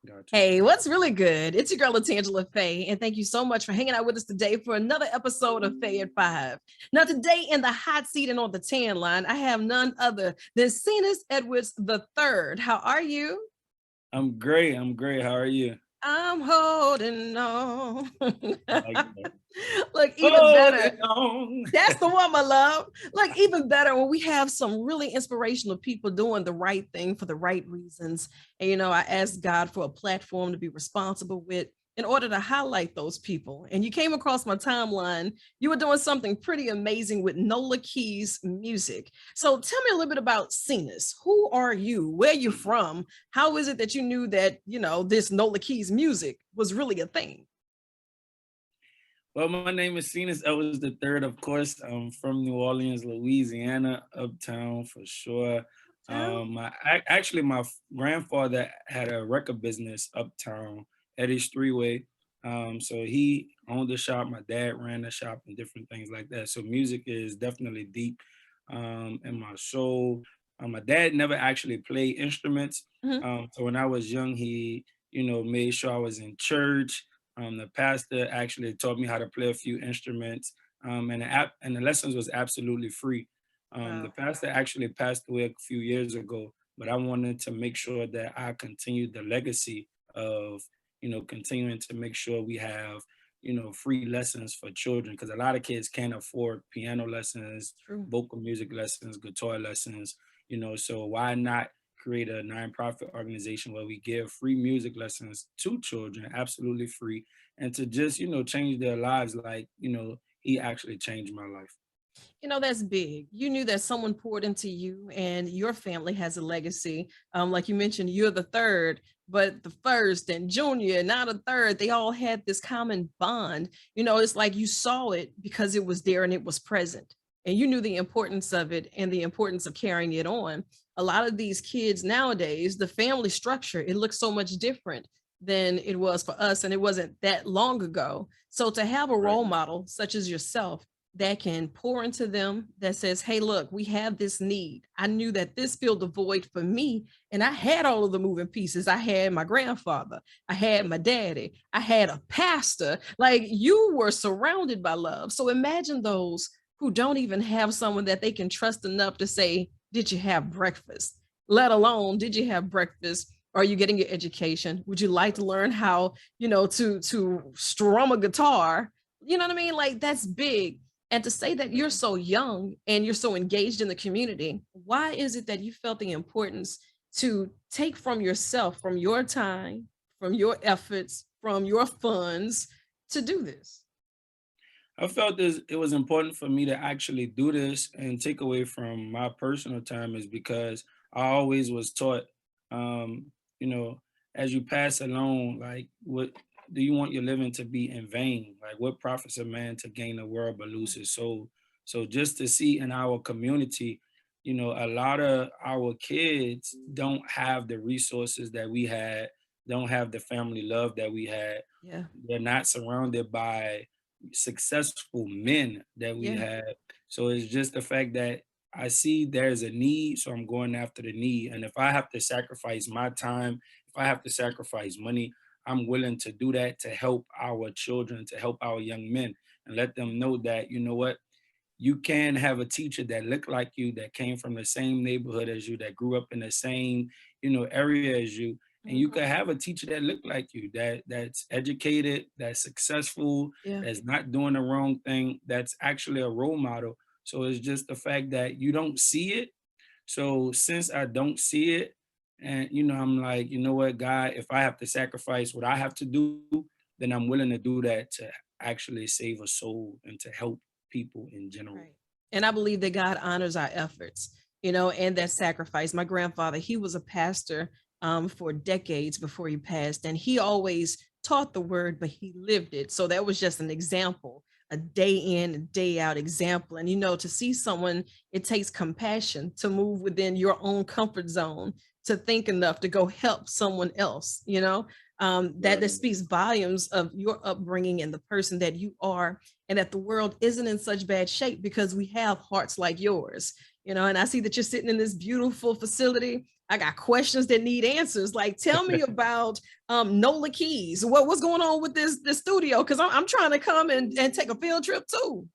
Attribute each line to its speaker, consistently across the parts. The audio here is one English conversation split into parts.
Speaker 1: Gotcha.
Speaker 2: Hey, what's really good? It's your girl LaTangela Fay, and thank you so much for hanging out with us today for another episode of Fay at Five. Now, today in the hot seat and on the tan line, I have none other than Senais Edwards III. How are you?
Speaker 1: I'm great. I'm great. How are you?
Speaker 2: I'm holding on.
Speaker 1: I like that.
Speaker 2: Look, even
Speaker 1: Holding
Speaker 2: better.
Speaker 1: on.
Speaker 2: That's the one, my love. Like, even better when we have some really inspirational people doing the right thing for the right reasons. And, I asked God for a platform to be responsible with in order to highlight those people. And you came across my timeline. You were doing something pretty amazing with Nola Keys music. So tell me a little bit about Senais. Who are you? Where are you from? How is it that you knew that, this Nola Keys music was really a thing?
Speaker 1: Well, my name is Senais Edwards III. Of course, I'm from New Orleans, Louisiana, uptown for sure.
Speaker 2: Child?
Speaker 1: My grandfather had a record business uptown, Eddie's Three Way. So he owned the shop. My dad ran the shop and different things like that. So music is definitely deep in my soul. My dad never actually played instruments.
Speaker 2: Mhm.
Speaker 1: So when I was young, he, made sure I was in church. The pastor actually taught me how to play a few instruments, and the lessons was absolutely free. The
Speaker 2: Wow.
Speaker 1: pastor actually passed away a few years ago, but I wanted to make sure that I continued the legacy of, continuing to make sure we have, free lessons for children because a lot of kids can't afford piano lessons,
Speaker 2: True.
Speaker 1: vocal music lessons, guitar lessons. So why not create a nonprofit organization where we give free music lessons to children, absolutely free, and to just, change their lives like, he actually changed my life.
Speaker 2: That's big. You knew that someone poured into you and your family has a legacy. Like you mentioned, you're the third, but the first and junior, now the third, they all had this common bond. It's like you saw it because it was there and it was present. And you knew the importance of it and the importance of carrying it on. A lot of these kids nowadays, the family structure, it looks so much different than it was for us. And it wasn't that long ago. So to have a
Speaker 1: Right.
Speaker 2: role model such as yourself that can pour into them that says, hey, look, we have this need. I knew that this filled the void for me. And I had all of the moving pieces. I had my grandfather, I had my daddy, I had a pastor. Like you were surrounded by love. So imagine those who don't even have someone that they can trust enough to say, did you have breakfast? Let alone, did you have breakfast? Are you getting your education? Would you like to learn how, to strum a guitar? You know what I mean? Like that's big. And to say that you're so young and you're so engaged in the community, why is it that you felt the importance to take from yourself, from your time, from your efforts, from your funds to do this?
Speaker 1: I felt this it was important for me to actually do this and take away from my personal time is because I always was taught, um, you know, as you pass along, like what do you want your living to be in vain? Like what profits a man to gain the world but lose his soul? So just to see in our community, a lot of our kids don't have the resources that we had, don't have the family love that we had.
Speaker 2: Yeah.
Speaker 1: They're not surrounded by successful men that we
Speaker 2: Yeah.
Speaker 1: had. So it's just the fact that I see there's a need, so I'm going after the need. And if I have to sacrifice my time, if I have to sacrifice money, I'm willing to do that to help our children, to help our young men, and let them know that, you know what, you can have a teacher that looked like you, that came from the same neighborhood as you, that grew up in the same, area as you, and you could
Speaker 2: Mhm.
Speaker 1: have a teacher that looked like you, that's educated, that's successful,
Speaker 2: Yeah.
Speaker 1: that's not doing the wrong thing, that's actually a role model. So it's just the fact that you don't see it. So since I don't see it, and I'm like, you know what, God, if I have to sacrifice what I have to do, then I'm willing to do that to actually save a soul and to help people in general.
Speaker 2: Right. And I believe that God honors our efforts, and that sacrifice. My grandfather, he was a pastor for decades before he passed, and he always taught the word, but he lived it. So that was just an example, a day in and day out example. And, to see someone, it takes compassion to move within your own comfort zone, to think enough to go help someone else, that
Speaker 1: Right.
Speaker 2: speaks volumes of your upbringing and the person that you are, and that the world isn't in such bad shape because we have hearts like yours. And I see that you're sitting in this beautiful facility. I got questions that need answers. Like, tell me about Nola Keys. What's going on with this studio? Because I'm trying to come and take a field trip too.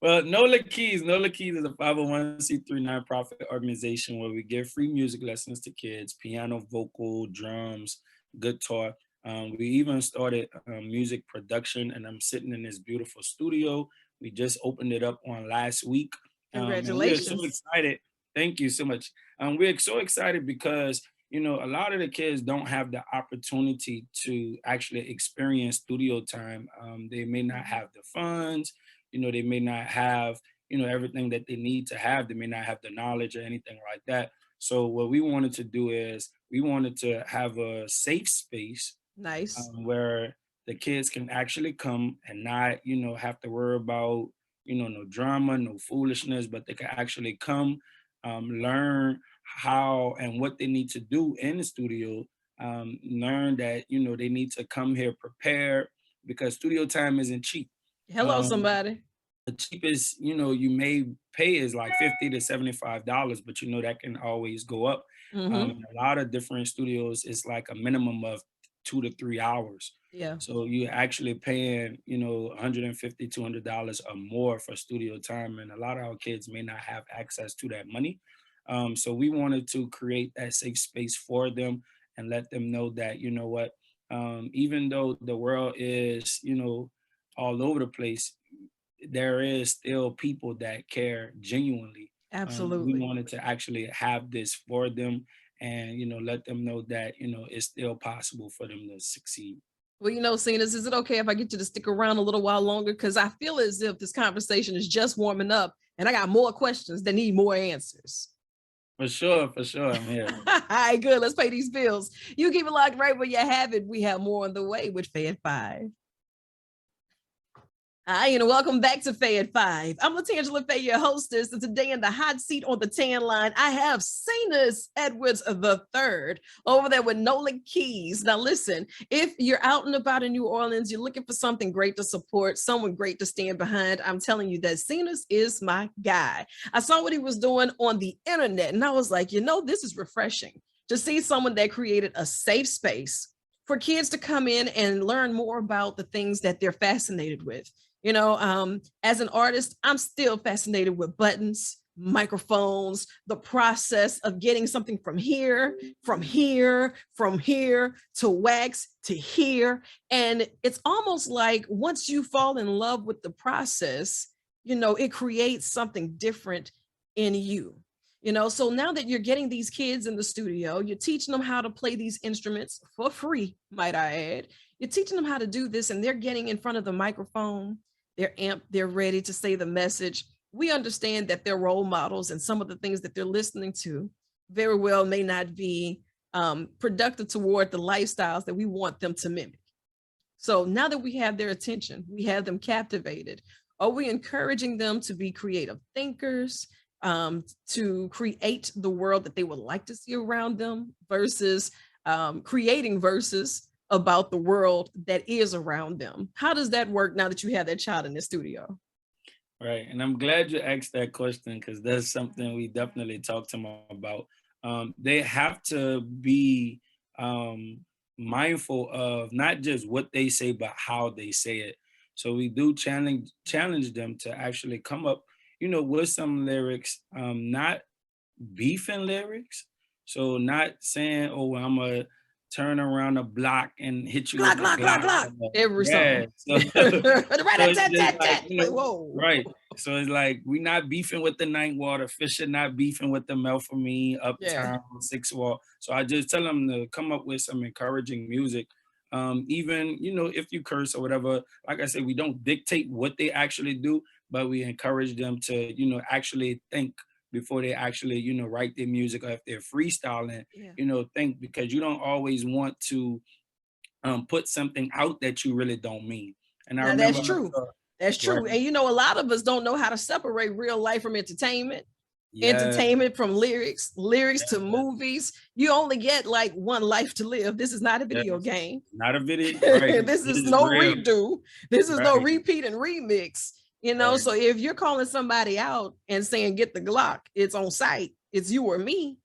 Speaker 1: Well, Nola Keys is a 501c3 nonprofit organization where we give free music lessons to kids, piano, vocal, drums, guitar. We even started music production, and I'm sitting in this beautiful studio. We just opened it up on last week, and we are so
Speaker 2: Congratulations.
Speaker 1: excited. Thank you so much. We're so excited because a lot of the kids don't have the opportunity to actually experience studio time. They may not
Speaker 2: Mhm.
Speaker 1: have the funds, they may not have, everything that they need to have. They may not have the knowledge or anything like that. So what we wanted to do is we wanted to have a safe space
Speaker 2: Nice.
Speaker 1: where the kids can actually come and not, have to worry about, no drama, no foolishness, but they can actually come, learn how and what they need to do in the studio, learn that, they need to come here prepared because studio time isn't cheap.
Speaker 2: Hello,
Speaker 1: Um,
Speaker 2: somebody.
Speaker 1: the cheapest, you may pay is like $50 to $75, but that can always go up.
Speaker 2: Hmm.
Speaker 1: In a lot of different studios, it's like a minimum of 2 to 3 hours.
Speaker 2: Yeah,
Speaker 1: So you're actually paying, $150, $200 or more for studio time. And a lot of our kids may not have access to that money. So we wanted to create that safe space for them and let them know that, what, even though the world is, all over the place, there is still people that care genuinely. We
Speaker 2: absolutely.
Speaker 1: wanted to actually have this for them and let them know that it's still possible for them to succeed.
Speaker 2: Well, Cenas, is it okay if I get you to stick around a little while longer? Because I feel as if this conversation is just warming up and I got more questions that need more answers.
Speaker 1: For sure, I'm here.
Speaker 2: All right, good. Let's pay these bills. You keep it locked right where you have it. We have more on the way with Fay at 5. Hi, and welcome back to Fay at 5. I'm LaTangela Fay, your hostess, and today in the hot seat on the TanLine, I have Senais Edwards III over there with Nola Keys. Now, listen, if you're out and about in New Orleans, you're looking for something great to support, someone great to stand behind, I'm telling you that Senais is my guy. I saw what he was doing on the internet, and I was like, this is refreshing to see someone that created a safe space for kids to come in and learn more about the things that they're fascinated with. As an artist, I'm still fascinated with buttons, microphones, the process of getting something from here to wax to here. And it's almost like once you fall in love with the process, it creates something different in you. So now that you're getting these kids in the studio, you're teaching them how to play these instruments for free, might I add. You're teaching them how to do this, and they're getting in front of the microphone. They're amped, they're ready to say the message. We understand that they're role models, and some of the things that they're listening to very well may not be productive toward the lifestyles that we want them to mimic. So now that we have their attention, we have them captivated, are we encouraging them to be creative thinkers, to create the world that they would like to see around them versus creating verses about the world that is around them? How does that work now that you have that child in the studio?
Speaker 1: Right. And I'm glad you asked that question because that's something we definitely talk to them about. They have to be mindful of not just what they say, but how they say it. So we do challenge them to actually come up, with some lyrics, not beefing lyrics. So not saying, "Oh, well, I'm gonna turn around the block and hit you
Speaker 2: Glock,
Speaker 1: with the
Speaker 2: glock, glock,
Speaker 1: Glock."
Speaker 2: glock. Every
Speaker 1: Yeah.
Speaker 2: song.
Speaker 1: So, so it's just like,
Speaker 2: Rat-a-tat-tat-tat. Like, whoa.
Speaker 1: right. So it's like we not beefing with the ninth wall, the Fisher not beefing with the Melphamine,
Speaker 2: Yeah.
Speaker 1: Uptown, Six Wall. So I just tell them to come up with some encouraging music. Even if you curse or whatever, like I said, we don't dictate what they actually do, but we encourage them to actually think before they actually write their music, or if they're freestyling,
Speaker 2: Yeah.
Speaker 1: think, because you don't always want to put something out that you really don't mean. And I
Speaker 2: Now
Speaker 1: remember
Speaker 2: that's true. That's
Speaker 1: right.
Speaker 2: true. And a lot of us don't know how to separate real life from entertainment,
Speaker 1: Yeah,
Speaker 2: entertainment from lyrics, lyrics to
Speaker 1: yeah,
Speaker 2: movies. You only get like one life to live. This is not a
Speaker 1: yeah.
Speaker 2: video game.
Speaker 1: Not a video, right?
Speaker 2: This
Speaker 1: This
Speaker 2: is
Speaker 1: is
Speaker 2: no
Speaker 1: real,
Speaker 2: redo. This is no
Speaker 1: right?
Speaker 2: repeat and remix.
Speaker 1: Right.
Speaker 2: So if you're calling somebody out and saying get the Glock, it's on site. it's you or me.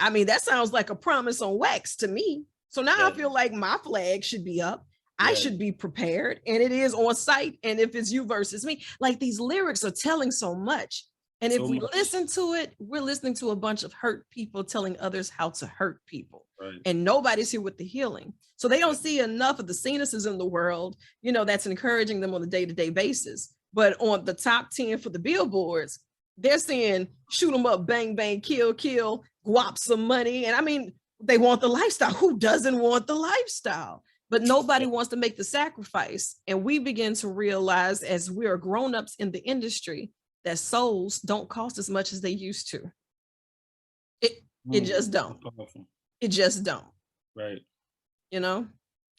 Speaker 2: I mean, that sounds like a promise on wax to me. So now I
Speaker 1: Yeah,
Speaker 2: feel like my flag should be up. I
Speaker 1: yeah,
Speaker 2: should be prepared, and it is on site. And if it's you versus me, like these lyrics are telling so much. And if
Speaker 1: so
Speaker 2: we
Speaker 1: much.
Speaker 2: listen to it, we're listening to a bunch of hurt people telling others how to hurt people.
Speaker 1: Right.
Speaker 2: And nobody's here with the healing. So they don't
Speaker 1: Yeah.
Speaker 2: see enough of the Senuses in the world, that's encouraging them on a day-to-day basis. But on the top 10 for the billboards, they're saying shoot them up, bang, bang, kill, kill, guap some money. And I mean, they want the lifestyle. Who doesn't want the lifestyle? But nobody
Speaker 1: Yeah.
Speaker 2: wants to make the sacrifice. And we begin to realize as we are grown-ups in the industry that souls don't cost as much as they used to. It just
Speaker 1: So
Speaker 2: don't.
Speaker 1: powerful.
Speaker 2: It just don't,
Speaker 1: Right.
Speaker 2: you know?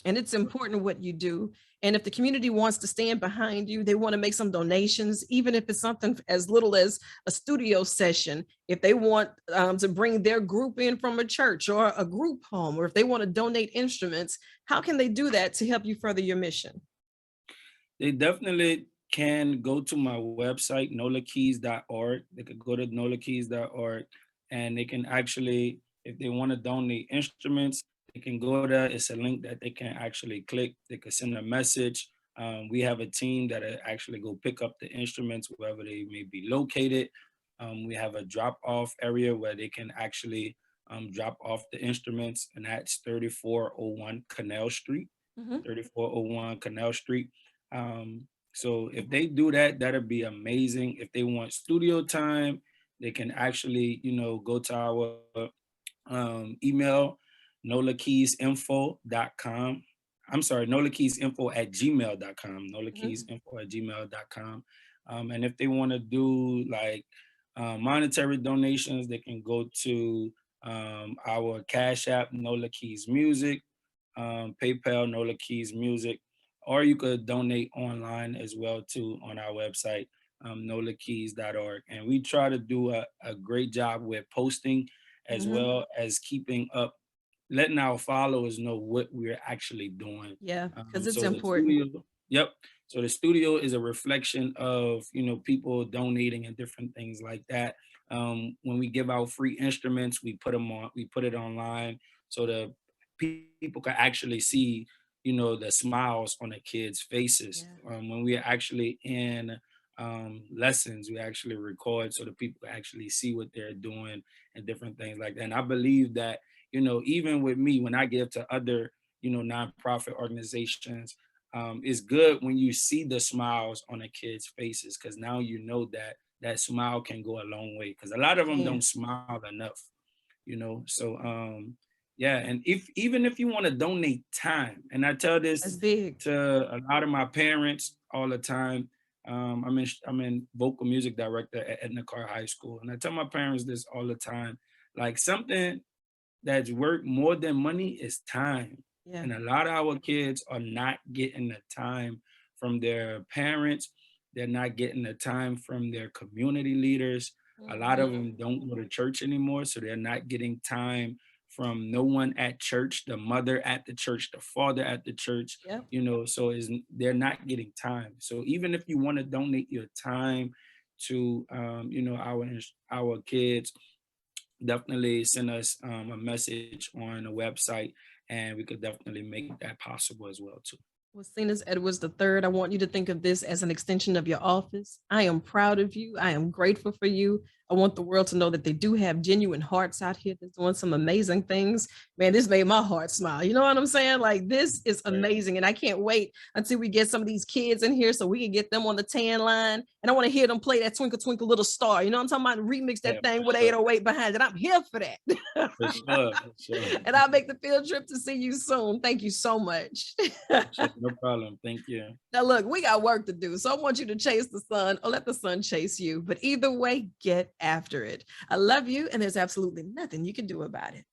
Speaker 2: And it's important what you do. And if the community wants to stand behind you, they want to make some donations, even if it's something as little as a studio session. If they want to bring their group in from a church or a group home, or if they want to donate instruments, how can they do that to help you further your mission?
Speaker 1: They definitely can go to my website, nolakeys.org. They could go to nolakeys.org and they can actually, if they want to donate instruments, they can go there. It's a link that they can actually click. They could send a message. We have a team that actually go pick up the instruments wherever they may be located. We have a drop off area where they can actually drop off the instruments, and that's 3401 Canal Street.
Speaker 2: Mhm.
Speaker 1: 3401 Canal Street. So if they do that, that'd be amazing. If they want studio time, they can actually, go to our email, nolakeysinfo.com. I'm sorry, nolakeysinfo@gmail.com,
Speaker 2: Mhm.
Speaker 1: nolakeysinfo@gmail.com. And if they want to do like monetary donations, they can go to our Cash App, Nola Keys Music, PayPal, Nola Keys Music, or you could donate online as well too on our website, nolakeys.org. And we try to do a great job with posting as
Speaker 2: Mhm.
Speaker 1: well as keeping up, letting our followers know what we're actually doing.
Speaker 2: Yeah, because it's
Speaker 1: So the
Speaker 2: important.
Speaker 1: studio, yep. So the studio is a reflection of people donating and different things like that. When we give out free instruments, we put it online so the people can actually see the smiles on the kids' faces.
Speaker 2: Yeah.
Speaker 1: When we're actually in lessons, we actually record so the people can actually see what they're doing and different things like that. And I believe that even with me, when I give to other nonprofit organizations, it's good when you see the smiles on the kids' faces, because now you know that that smile can go a long way, because a lot of them
Speaker 2: Can.
Speaker 1: don't smile enough. So yeah. And if even if you want to donate time, and I tell this
Speaker 2: That's big.
Speaker 1: to a lot of my parents all the time. I'm in vocal music director at Edna Carr High School, and I tell my parents this all the time, like something that's worth more than money is time.
Speaker 2: Yeah.
Speaker 1: And a lot of our kids are not getting the time from their parents. They're not getting the time from their community leaders. A lot of
Speaker 2: Mhm.
Speaker 1: them don't go to church anymore, so they're not getting time from no one at church, the mother at the church, the father at the church,
Speaker 2: Yep.
Speaker 1: so they're not getting time. So even if you want to donate your time to our kids, definitely send us a message on the website, and we could definitely make that possible as well too.
Speaker 2: Well, Senais Edwards III, I want you to think of this as an extension of your office. I am proud of you. I am grateful for you. I want the world to know that they do have genuine hearts out here that's doing some amazing things. Man, this made my heart smile. You know what I'm saying? Like, this is
Speaker 1: Right.
Speaker 2: amazing. And I can't wait until we get some of these kids in here so we can get them on the TanLine. And I want to hear them play that Twinkle Twinkle Little Star. You know what I'm talking about? Remix
Speaker 1: Yeah,
Speaker 2: that thing
Speaker 1: for
Speaker 2: with
Speaker 1: sure.
Speaker 2: 808 behind it. I'm here for that.
Speaker 1: For sure. For sure.
Speaker 2: And I'll make the field trip to see you soon. Thank you so much.
Speaker 1: Sure. No problem. Thank you.
Speaker 2: Now, look, we got work to do. So I want you to chase the sun or let the sun chase you. But either way, get after it. I love you, and there's absolutely nothing you can do about it.